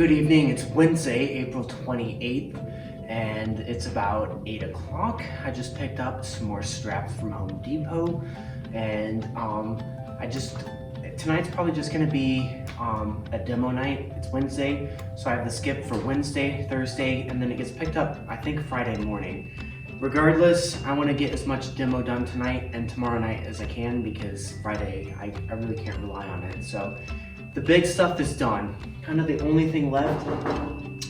Good evening, it's Wednesday, April 28th, and it's about 8 o'clock. I just picked up some more straps from Home Depot, and tonight's probably just gonna be a demo night. It's Wednesday, so I have the skip for Wednesday, Thursday, and then it gets picked up, I think, Friday morning. Regardless, I want to get as much demo done tonight and tomorrow night as I can because Friday, I really can't rely on it. So the big stuff is done. Kind of the only thing left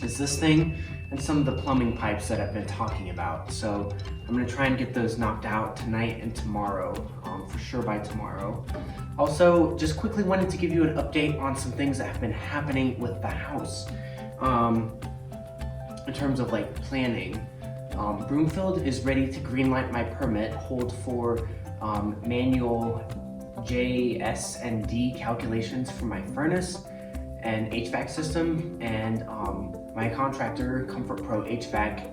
is this thing and some of the plumbing pipes that I've been talking about. So I'm gonna try and get those knocked out tonight and tomorrow, for sure by tomorrow. Also, just quickly wanted to give you an update on some things that have been happening with the house. In terms of like planning. Broomfield is ready to greenlight my permit, hold for manual J, S, and D calculations for my furnace and HVAC system, and my contractor, Comfort Pro HVAC,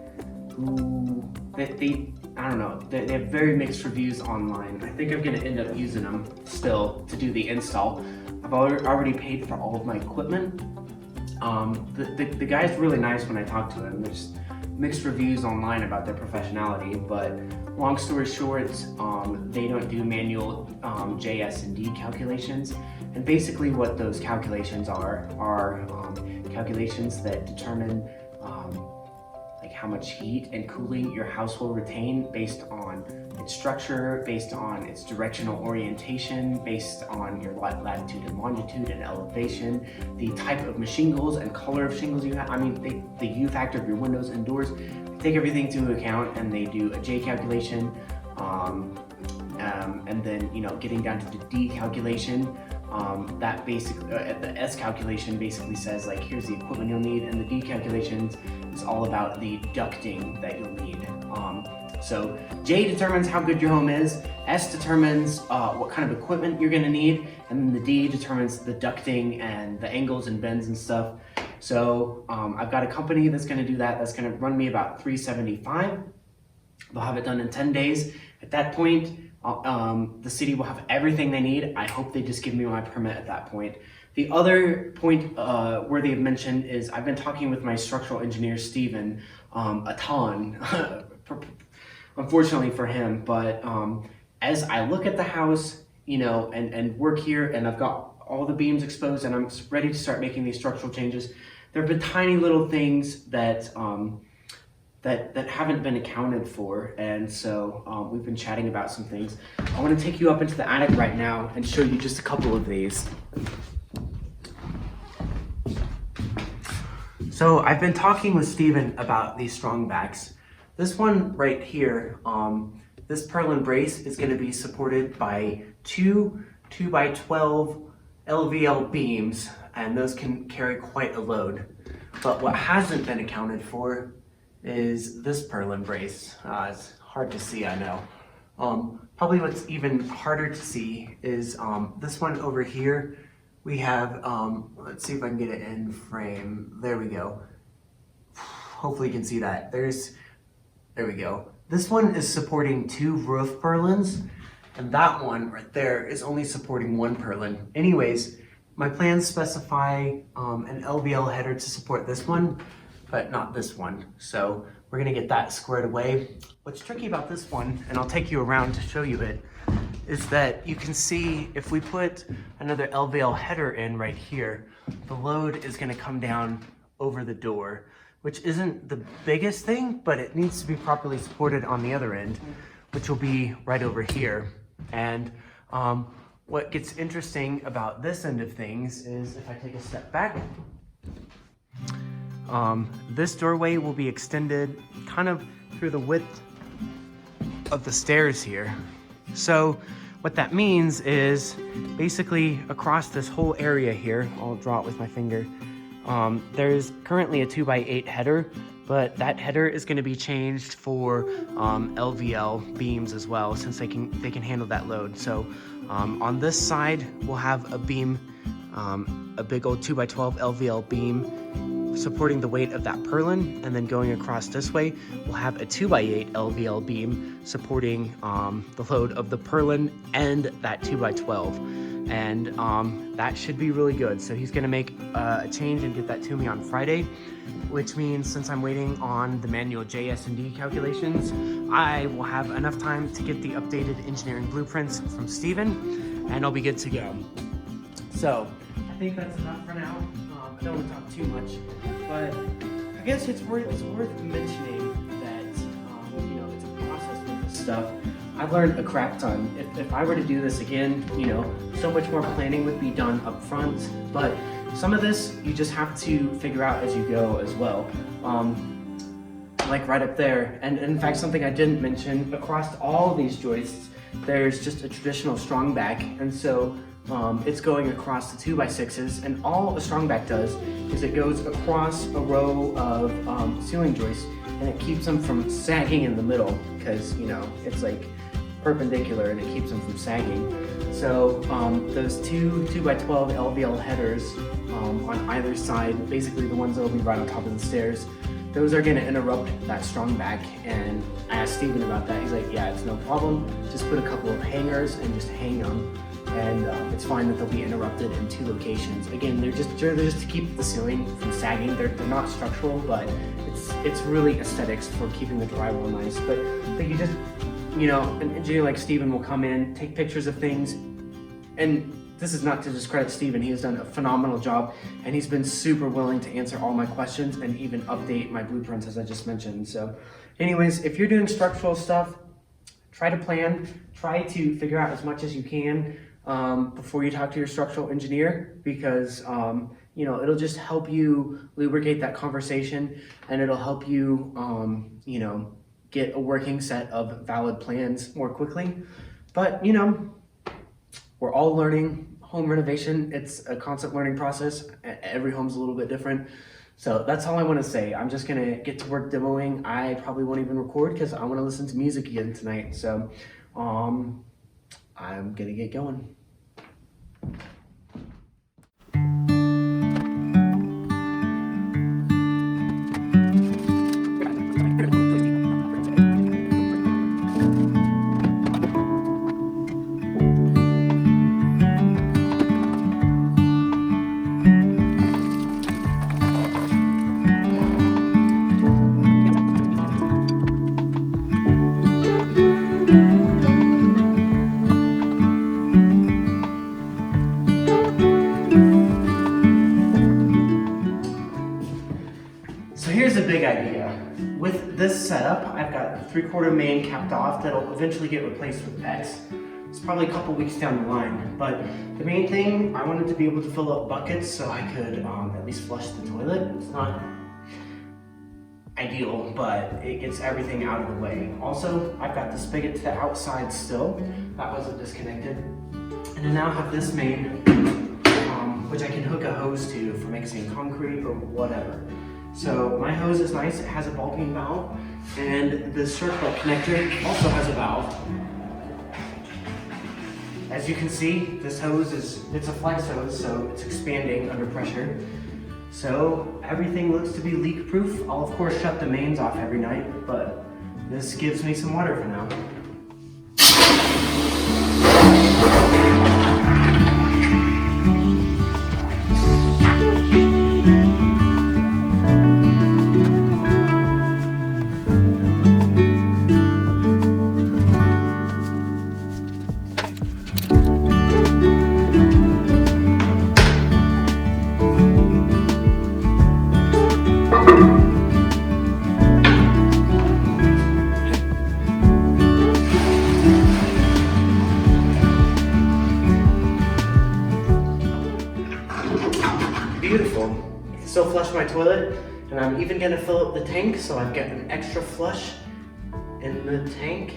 who I don't know, they have very mixed reviews online. I think I'm gonna end up using them still to do the install. I've already paid for all of my equipment. The guy's really nice when I talk to him. There's mixed reviews online about their professionality, but long story short, they don't do manual J, S, and D calculations. And basically what those calculations are calculations that determine like how much heat and cooling your house will retain based on its structure, based on its directional orientation, based on your latitude and longitude and elevation, the type of shingles and color of shingles you have. I mean, the U factor of your windows and doors. They take everything into account and they do a J calculation, and then getting down to the D calculation. That basically, the S calculation basically says like here's the equipment you'll need, and the D calculations is all about the ducting that you'll need. So J determines how good your home is, S determines what kind of equipment you're gonna need, and then the D determines the ducting and the angles and bends and stuff. So I've got a company that's gonna do that. That's gonna run me about $375. They'll have it done in 10 days. At that point, the city will have everything they need. I hope they just give me my permit at that point. The other point worthy of mention is I've been talking with my structural engineer, Steven, a ton, unfortunately for him, but as I look at the house, and work here, and I've got all the beams exposed and I'm ready to start making these structural changes, there have been tiny little things that that haven't been accounted for, and so we've been chatting about some things. I want to take you up into the attic right now and show you just a couple of these. So I've been talking with Steven about these strong backs. This one right here, this purlin brace is going to be supported by two 2x12 LVL beams, and those can carry quite a load. But what hasn't been accounted for is this purlin brace. It's hard to see, I know. Probably what's even harder to see is this one over here. We have, let's see if I can get it in frame. There we go. Hopefully you can see that. There we go. This one is supporting 2 roof purlins, and that one right there is only supporting 1 purlin. Anyways, my plans specify an LVL header to support this one, but not this one. So we're gonna get that squared away. What's tricky about this one, and I'll take you around to show you it, is that you can see if we put another LVL header in right here, the load is gonna come down over the door, which isn't the biggest thing, but it needs to be properly supported on the other end, which will be right over here. And what gets interesting about this end of things is if I take a step back, this doorway will be extended kind of through the width of the stairs here. So what that means is basically across this whole area here, I'll draw it with my finger, there's currently a 2x8 header, but that header is going to be changed for LVL beams as well, since they can handle that load. So on this side, we'll have a beam, a big old 2x12 LVL beam supporting the weight of that purlin, and then going across this way, we'll have a 2x8 LVL beam supporting the load of the purlin and that 2x12. and that should be really good. So he's gonna make a change and get that to me on Friday, which means since I'm waiting on the manual JS&D calculations, I will have enough time to get the updated engineering blueprints from Steven, and I'll be good to go. So I think that's enough for now. I don't want to talk too much, but I guess it's worth mentioning that you know, it's a process with this stuff. I've learned a crap ton. If I were to do this again, you know, so much more planning would be done up front, but some of this you just have to figure out as you go as well. Like right up there, and in fact something I didn't mention, across all of these joists there's just a traditional strong back, and so it's going across the 2x6s, and all a strong back does is it goes across a row of ceiling joists, and it keeps them from sagging in the middle, because you know it's like perpendicular and it keeps them from sagging. So those two 2x12 LVL headers on either side, basically the ones that will be right on top of the stairs, those are going to interrupt that strong back. And I asked Steven about that. He's like, yeah, it's no problem, just put a couple of hangers and just hang them, and it's fine that they'll be interrupted in 2 locations. Again, they're just to keep the ceiling from sagging. They're not structural, but it's really aesthetics for keeping the drywall nice. But you just, you know, an engineer like Steven will come in, take pictures of things, and this is not to discredit Steven, he has done a phenomenal job, and he's been super willing to answer all my questions and even update my blueprints as I just mentioned. So anyways, if you're doing structural stuff, try to plan, try to figure out as much as you can before you talk to your structural engineer, because you know, it'll just help you lubricate that conversation, and it'll help you you know, get a working set of valid plans more quickly. But you know, we're all learning home renovation. It's a constant learning process. Every home's a little bit different. So that's all I want to say. I'm just gonna get to work demoing. I probably won't even record because I want to listen to music again tonight. So I'm gonna get going. So here's a big idea. With this setup, I've got the 3/4 main capped off that'll eventually get replaced with X. It's probably a couple weeks down the line, but the main thing, I wanted to be able to fill up buckets so I could at least flush the toilet. It's not ideal, but it gets everything out of the way. Also, I've got the spigot to the outside still. That wasn't disconnected. And I now have this main, which I can hook a hose to for mixing concrete or whatever. So my hose is nice, it has a ball peen valve, and the circlip connector also has a valve. As you can see, this hose it's a flex hose, so it's expanding under pressure. So everything looks to be leak proof. I'll of course shut the mains off every night, but this gives me some water for now. Beautiful. I can still flush my toilet, and I'm even gonna fill up the tank, so I've got an extra flush in the tank.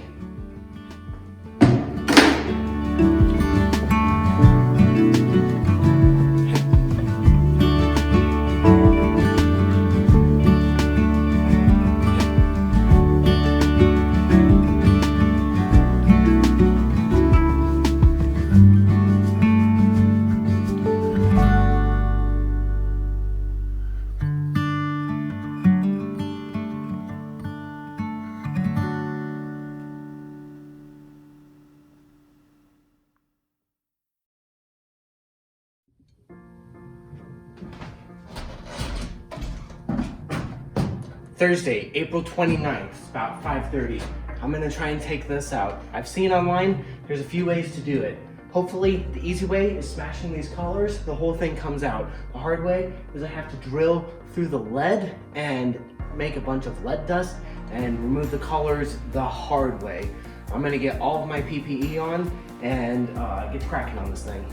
Thursday, April 29th, about 5:30. I'm gonna try and take this out. I've seen online, there's a few ways to do it. Hopefully, the easy way is smashing these collars, the whole thing comes out. The hard way is I have to drill through the lead and make a bunch of lead dust and remove the collars the hard way. I'm gonna get all of my PPE on and get cracking on this thing.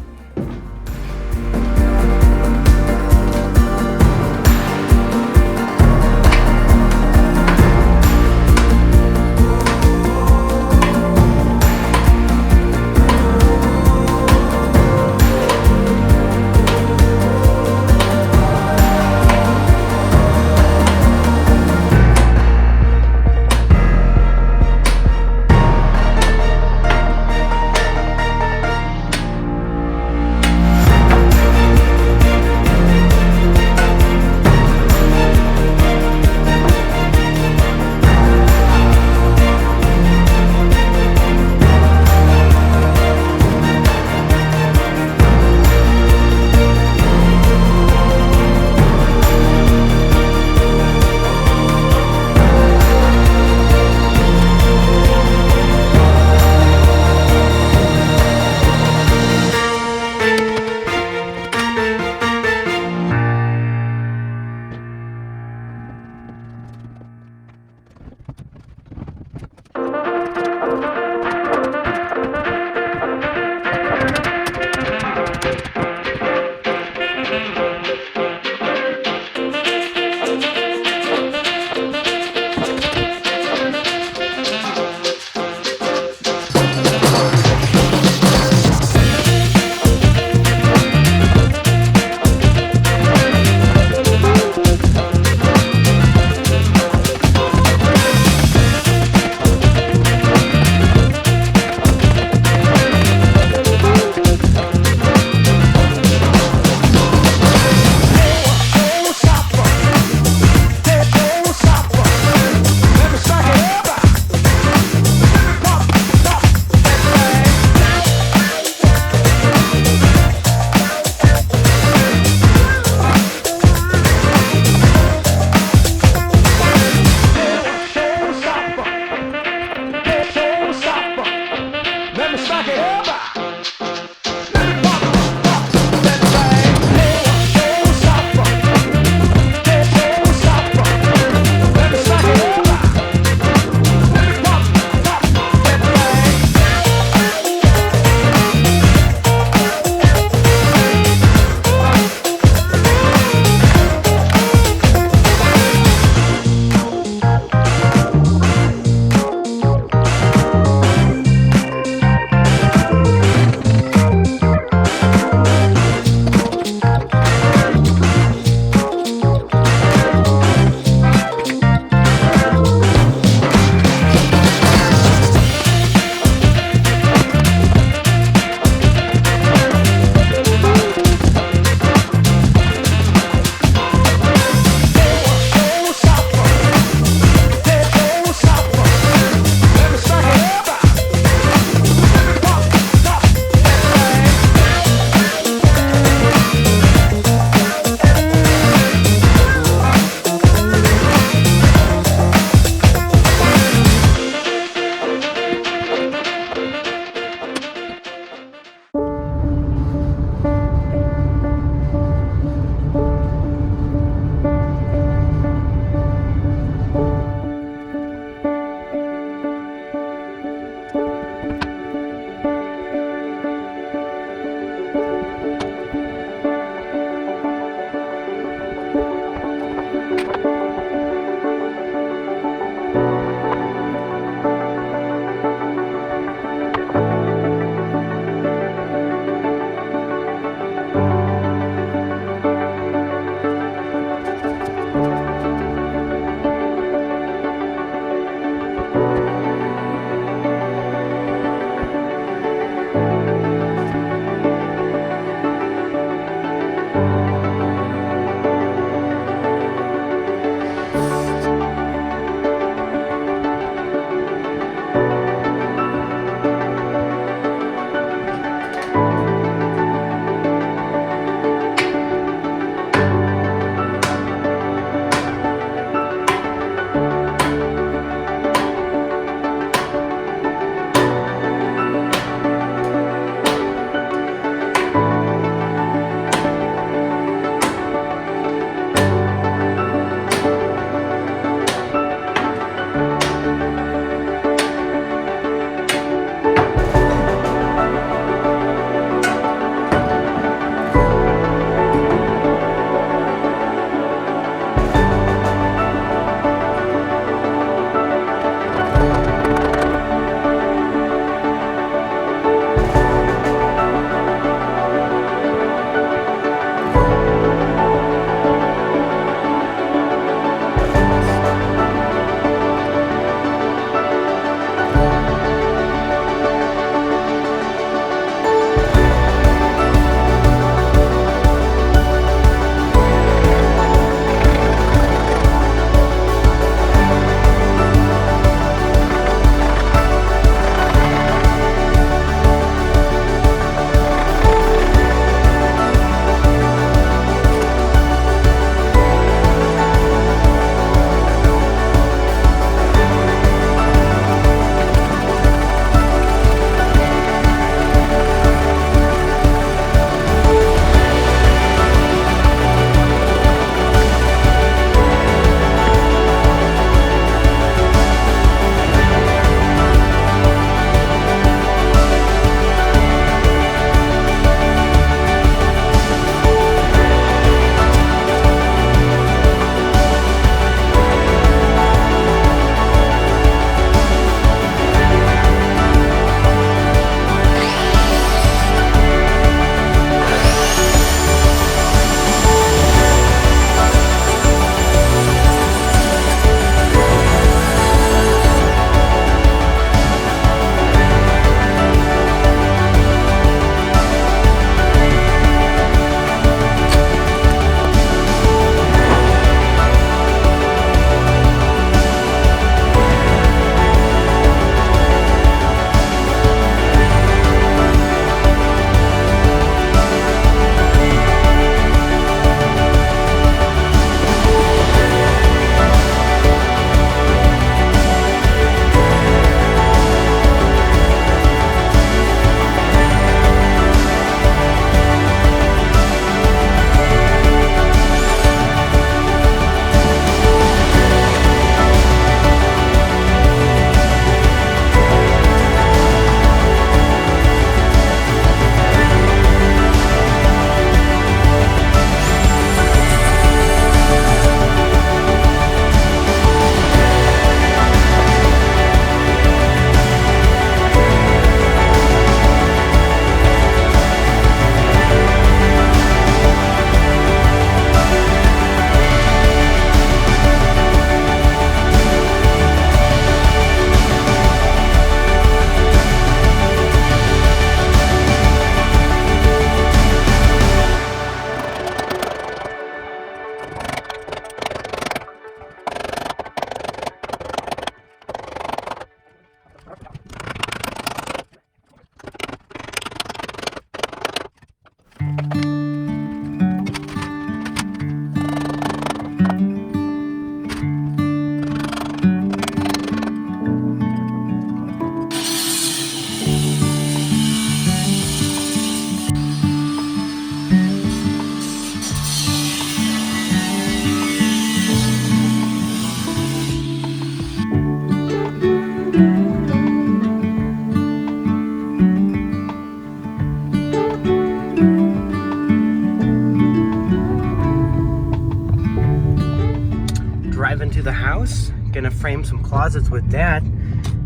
into the house. Gonna frame some closets with Dad.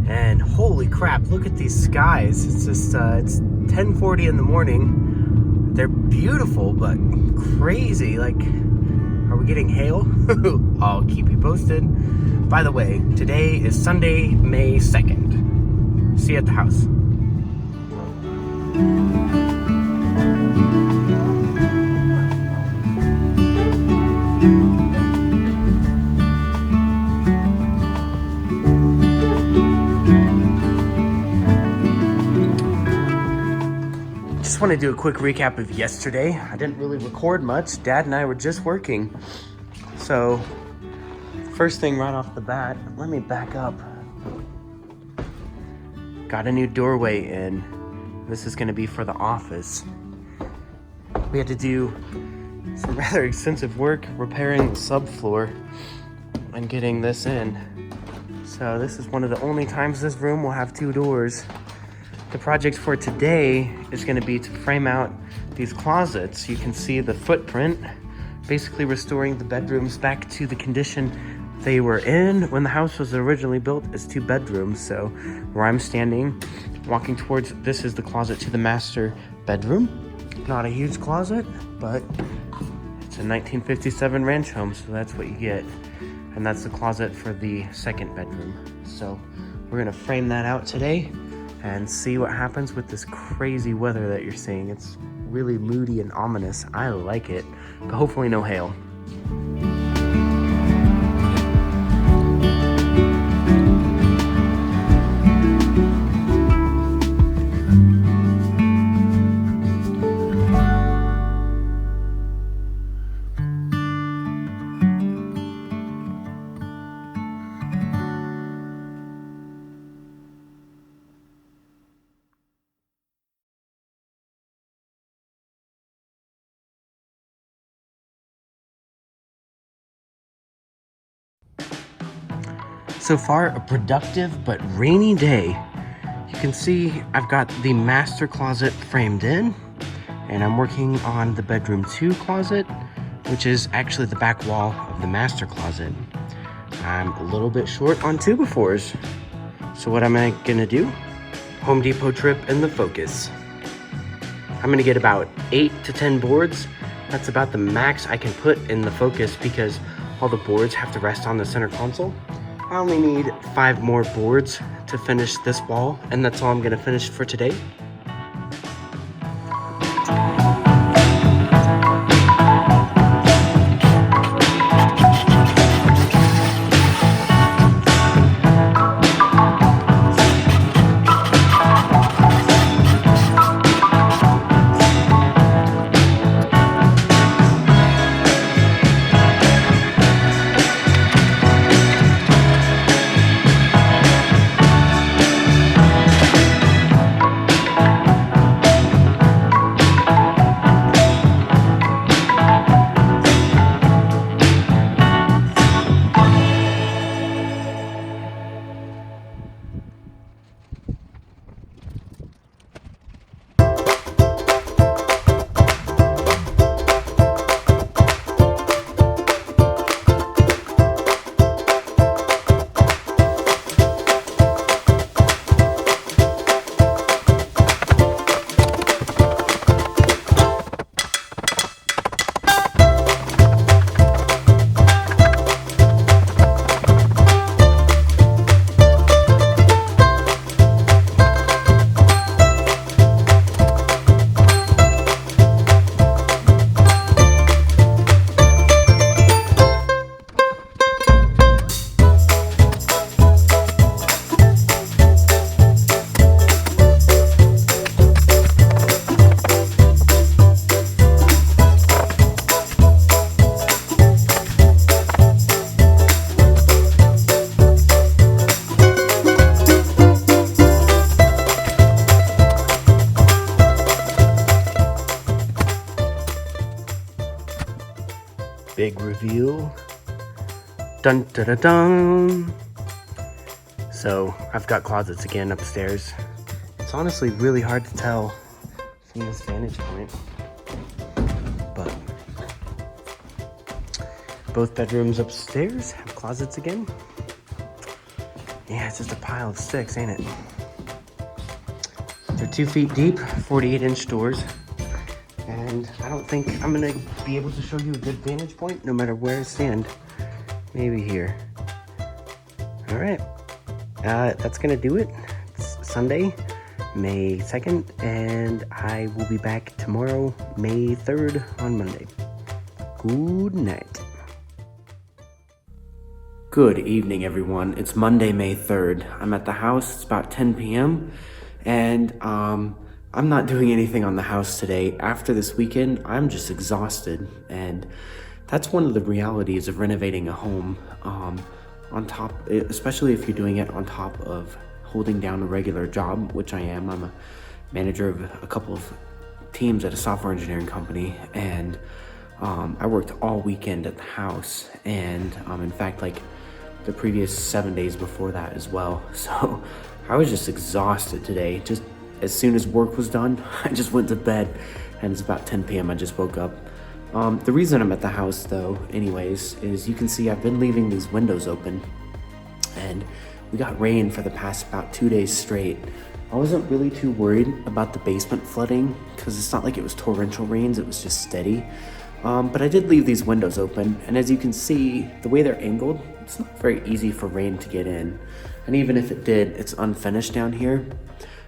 And holy crap, look at these skies. It's just, it's 10:40 in the morning. They're beautiful, but crazy. Like, are we getting hail? I'll keep you posted. By the way, today is Sunday, May 2nd. See you at the house. Just want to do a quick recap of yesterday. I didn't really record much. Dad and I were just working. So, first thing right off the bat, let me back up. Got a new doorway in. This is going to be for the office. We had to do some rather extensive work repairing the subfloor and getting this in. So this is one of the only times this room will have two doors. The project for today is going to be to frame out these closets. You can see the footprint, basically restoring the bedrooms back to the condition they were in when the house was originally built as 2 bedrooms. So where I'm standing, walking towards, this is the closet to the master bedroom. Not a huge closet, but it's a 1957 ranch home, so that's what you get. And that's the closet for the 2nd bedroom. So we're gonna frame that out today and see what happens with this crazy weather that you're seeing. It's really moody and ominous. I like it, but hopefully no hail. So far, a productive but rainy day. You can see I've got the master closet framed in, and I'm working on the bedroom 2 closet, which is actually the back wall of the master closet. I'm a little bit short on 2x4s. So what am I gonna do? Home Depot trip in the Focus. I'm gonna get about 8 to 10 boards. That's about the max I can put in the Focus because all the boards have to rest on the center console. I only need 5 more boards to finish this wall, and that's all I'm gonna finish for today. Big reveal. Dun dun dun dun. So I've got closets again upstairs. It's honestly really hard to tell from this vantage point, but Both bedrooms upstairs have closets again. Yeah, it's just a pile of sticks, ain't it? They're 2 feet deep, 48-inch doors. And I don't think I'm gonna be able to show you a good vantage point no matter where I stand. Maybe here. All right, that's gonna do it. It's Sunday, May 2nd, and I will be back tomorrow, May 3rd on Monday. Good night. Good evening, everyone. It's Monday, May 3rd. I'm at the house. It's about 10 p.m. and I'm not doing anything on the house today. After this weekend, I'm just exhausted, and that's one of the realities of renovating a home. On top, especially if you're doing it on top of holding down a regular job, which I am. I'm a manager of a couple of teams at a software engineering company, and I worked all weekend at the house, and in fact, like the previous 7 days before that as well. So I was just exhausted today. Just as soon as work was done, I just went to bed, and it's about 10 p.m. I just woke up. The reason I'm at the house though, anyways, is you can see I've been leaving these windows open, and we got rain for the past about 2 days straight. I wasn't really too worried about the basement flooding because it's not like it was torrential rains, it was just steady. But I did leave these windows open, and as you can see, the way they're angled, it's not very easy for rain to get in. And even if it did, it's unfinished down here.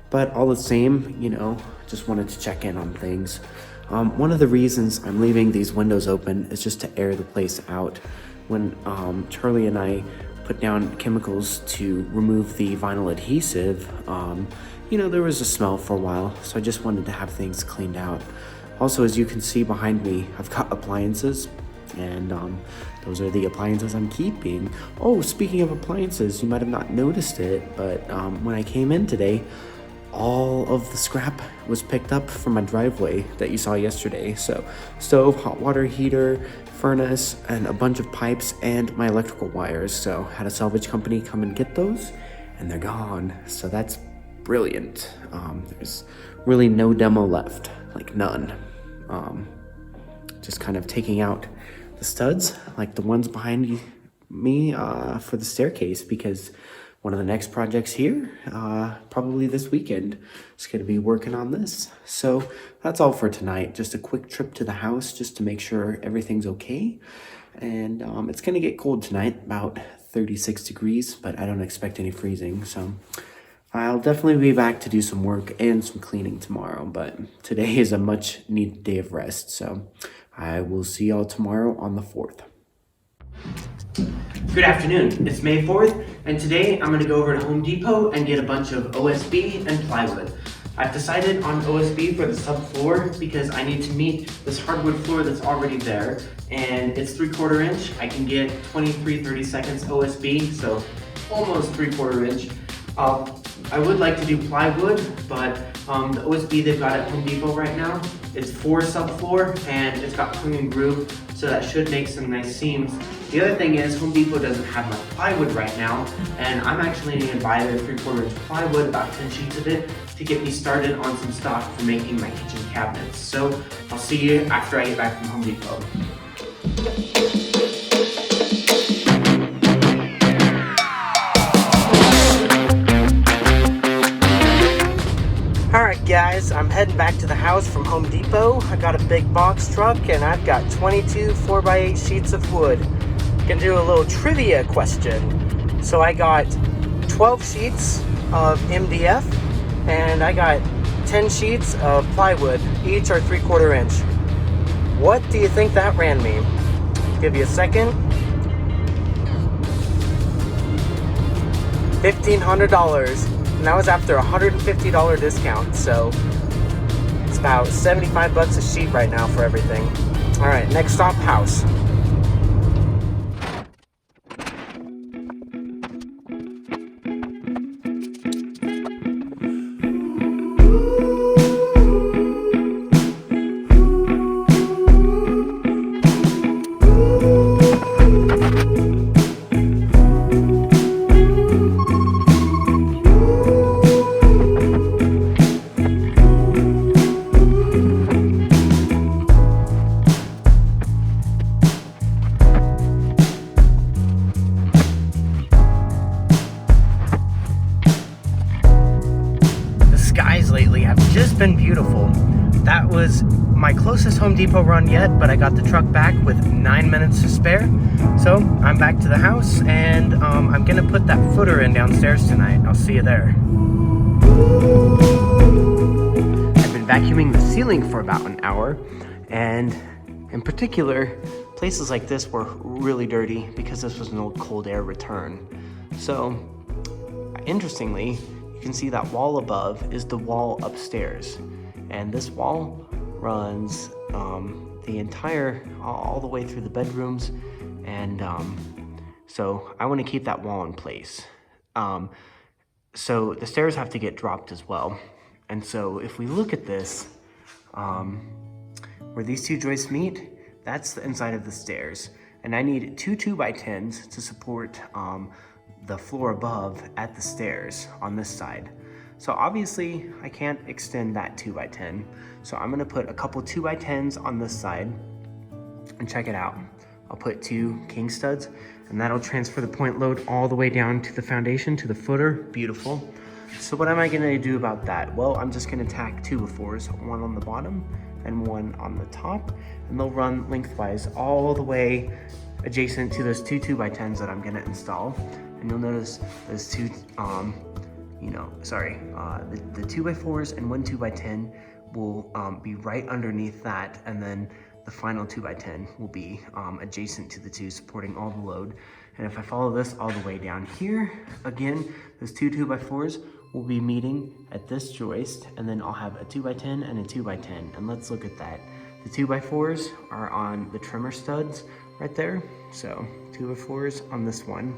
But all the same, you know, just wanted to check in on things. One of the reasons I'm leaving these windows open is just to air the place out. When Charlie and I put down chemicals to remove the vinyl adhesive, you know, there was a smell for a while, so I just wanted to have things cleaned out. Also, as you can see behind me, I've got appliances, and those are the appliances I'm keeping. Oh, speaking of appliances, you might have not noticed it, but when I came in today, all of the scrap was picked up from my driveway that you saw yesterday. So stove, hot water heater, furnace, and a bunch of pipes and my electrical wires. So had a salvage company come and get those, and they're gone. So that's brilliant. There's really no demo left, like none. Just kind of taking out the studs, like the ones behind me for the staircase, because one of the next projects here, probably this weekend, is going to be working on this. So that's all for tonight. Just a quick trip to the house just to make sure everything's okay. And it's going to get cold tonight, about 36 degrees, but I don't expect any freezing. So I'll definitely be back to do some work and some cleaning tomorrow. But today is a much needed day of rest. So I will see y'all tomorrow on the 4th. Good afternoon, it's May 4th, and today I'm going to go over to Home Depot and get a bunch of OSB and plywood. I've decided on OSB for the subfloor because I need to meet this hardwood floor that's already there, and it's 3/4 inch. I can get 23/32 OSB, so almost 3/4 inch. I would like to do plywood, but the OSB they've got at Home Depot right now, it's 4 subfloor, and it's got tongue and groove, so that should make some nice seams. The other thing is Home Depot doesn't have much plywood right now, and I'm actually going to buy their 3/4 inch plywood, about 10 sheets of it, to get me started on some stock for making my kitchen cabinets. So I'll see you after I get back from Home Depot. Alright guys, I'm heading back to the house from Home Depot. I got a big box truck, and I've got 22 4x8 sheets of wood. Gonna do a little trivia question. So I got 12 sheets of MDF, and I got 10 sheets of plywood. Each are 3/4 inch. What do you think that ran me? Give you a second. $1,500. And that was after a $150 discount, so it's about 75 bucks a sheet right now for everything. All right, next stop, house. Home Depot run yet, but I got the truck back with 9 minutes to spare. So I'm back to the house, and I'm gonna put that footer in downstairs tonight. I'll see you there. I've been vacuuming the ceiling for about an hour, and in particular, places like this were really dirty because this was an old cold air return. So, interestingly, you can see that wall above is the wall upstairs. And this wall runs the entire, all the way through the bedrooms. And so I want to keep that wall in place. So the stairs have to get dropped as well. And so if we look at this, where these two joists meet, that's the inside of the stairs. And I need two 2x10s to support the floor above at the stairs on this side. So obviously I can't extend that 2x10. So I'm gonna put a couple 2x10s on this side, and check it out. I'll put 2 king studs, and that'll transfer the point load all the way down to the foundation, to the footer. Beautiful. So what am I gonna do about that? Well, I'm just gonna tack 2x4s, one on the bottom and one on the top, and they'll run lengthwise all the way adjacent to those two 2x10s that I'm gonna install. And you'll notice those two, the 2x4s and one 2x10 will be right underneath that, and then the final 2x10 will be adjacent to the two, supporting all the load. And if I follow this all the way down here, again, those two 2x4s will be meeting at this joist, and then I'll have a 2x10 and a 2x10. And let's look at that. The 2x4s are on the trimmer studs right there. So 2x4s on this one.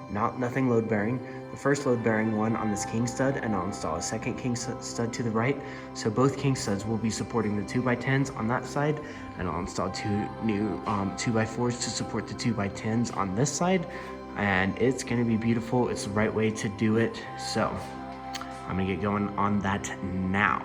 Nothing load bearing. The first load bearing one on this king stud, and I'll install a second king stud to the right. So both king studs will be supporting the 2x10s on that side, and I'll install 2 new 2x4s to support the 2x10s on this side. And it's gonna be beautiful. It's the right way to do it. So I'm gonna get going on that now.